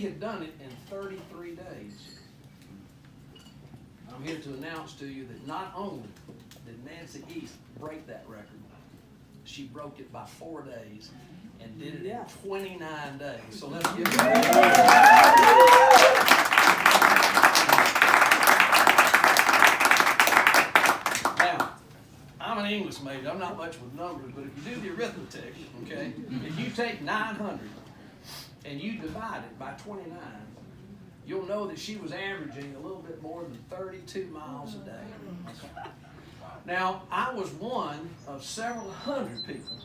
had done it in 33 days. I'm here to announce to you that not only did Nancy East break that record, she broke it by 4 days and did it in 29 days. So let's give her Now, I'm an English major. I'm not much with numbers, but if you do the arithmetic, okay, if you take 900 and you divide it by 29, you'll know that she was averaging a little bit more than 32 miles a day. Now, I was one of several hundred people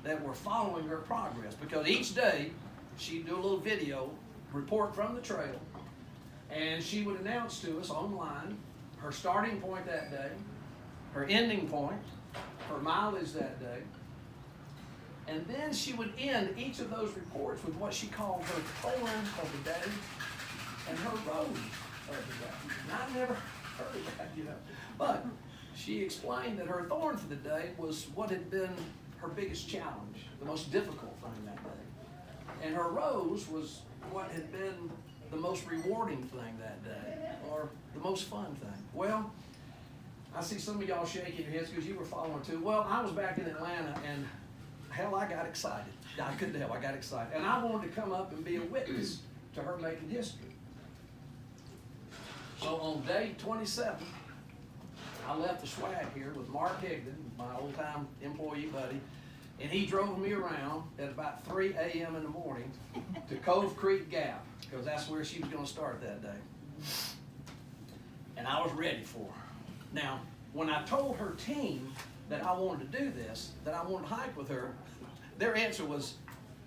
that were following her progress, because each day she'd do a little video report from the trail, and she would announce to us online her starting point that day, her ending point, her mileage that day, and then she would end each of those reports with what she called her thorn of the day and her rose of the day. And I never heard of that, you know. But she explained that her thorn for the day was what had been her biggest challenge, the most difficult thing that day. And her rose was what had been the most rewarding thing that day, or the most fun thing. Well, I see some of y'all shaking your heads because you were following too. Well, I was back in Atlanta, and hell, I got excited. I couldn't help, I got excited. And I wanted to come up and be a witness to her making history. So on day 27, I left the swag here with Mark Higdon, my old-time employee buddy, and he drove me around at about 3 a.m. in the morning to Cove Creek Gap, because that's where she was going to start that day. And I was ready for her. Now, when I told her team that I wanted to do this, that I wanted to hike with her, their answer was,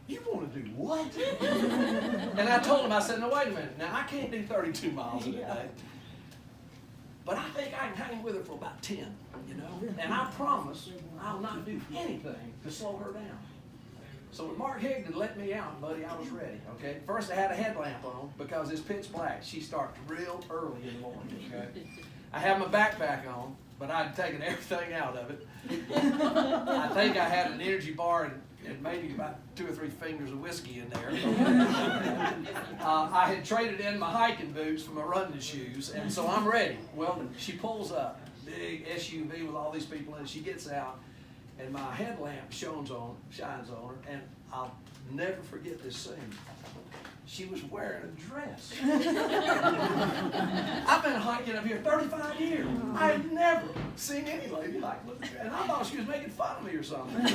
"You want to do what?" And I told them, I said, "No, wait a minute. Now, I can't do 32 miles a day. But I think I can hang with her for about 10, you know? And I promise I'll not do anything to slow her down." So when Mark Higdon let me out, buddy, I was ready, okay? First I had a headlamp on because it's pitch black. She starts real early in the morning, okay? I had my backpack on, but I'd taken everything out of it. I think I had an energy bar and maybe about 2 or 3 fingers of whiskey in there. I had traded in my hiking boots for my running shoes, and so I'm ready. Well, she pulls up, big SUV with all these people in it. She gets out, and my headlamp shines on her, and I'll never forget this scene. She was wearing a dress. I've been hiking up here 35 years. I had never seen any lady like with a dress. And I thought she was making fun of me or something.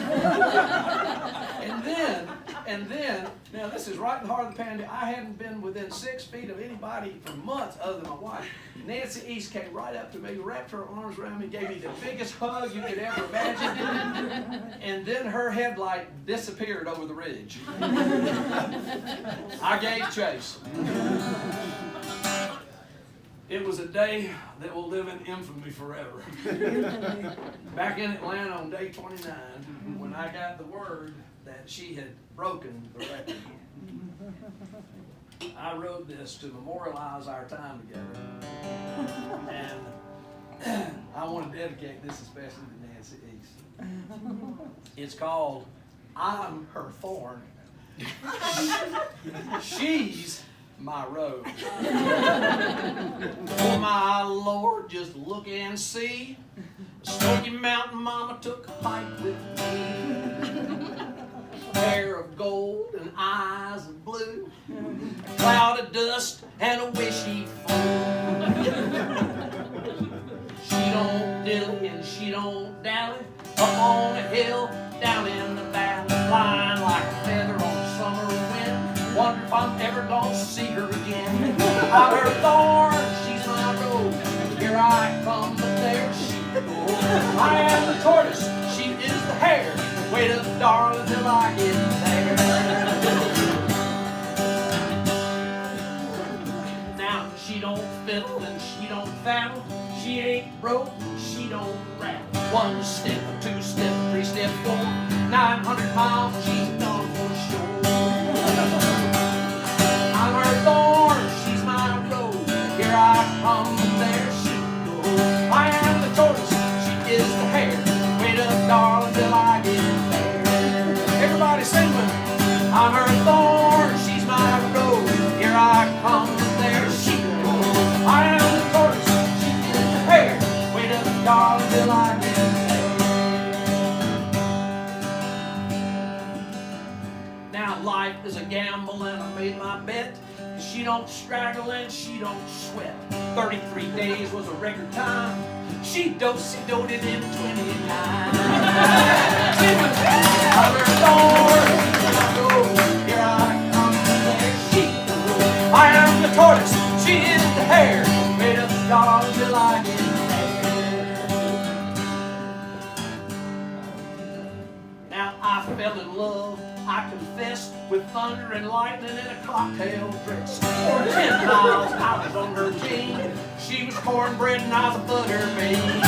and then, now this is right in the heart of the pandemic. I hadn't been within 6 feet of anybody for months other than my wife. Nancy East came right up to me, wrapped her arms around me, gave me the biggest hug you could ever imagine. And then her headlight disappeared over the ridge. I gave chase. It was a day that will live in infamy forever. Back in Atlanta on day 29, when I got the word that she had broken the record, I wrote this to memorialize our time together. And I want to dedicate this especially to Nancy East. It's called "I'm Her Thorn. She's my rose." Oh my Lord, just look and see. Smoky Mountain Mama took a hike with me. Hair of gold and eyes of blue, a cloud of dust and a wishy fool. She don't dilly and she don't dally, up on a hill, down in the valley, flying like a feather on a summer wind. Wonder if I'm ever gonna see her again. I'm her thorn, she's my rose. Here I come, but there she goes. I am the tortoise, she is the hare. Wait up, darling, till I get there. Now, she don't fiddle and she don't faddle. She ain't broke, she don't rattle. 1 step, 2 step, 3 step, 4. 900 miles, she's done for sure. I'm her thorn, she's my rose. Here I come, but there she goes. I am the tortoise, she is the hare. Wait up, darling, till I get there. Everybody sing with me. I'm her thorn, she's my rose. She don't straggle and she don't sweat. 33 days was a record time. She dosey-doted in 29. She was color Thorn. Here I come today. She, I am the tortoise. She is the hare. Made of stars till I get there. Now I fell in love, I confess, with thunder and lightning in a cocktail dress. For 10 miles I was on her team. She was cornbread and I was a butter bean.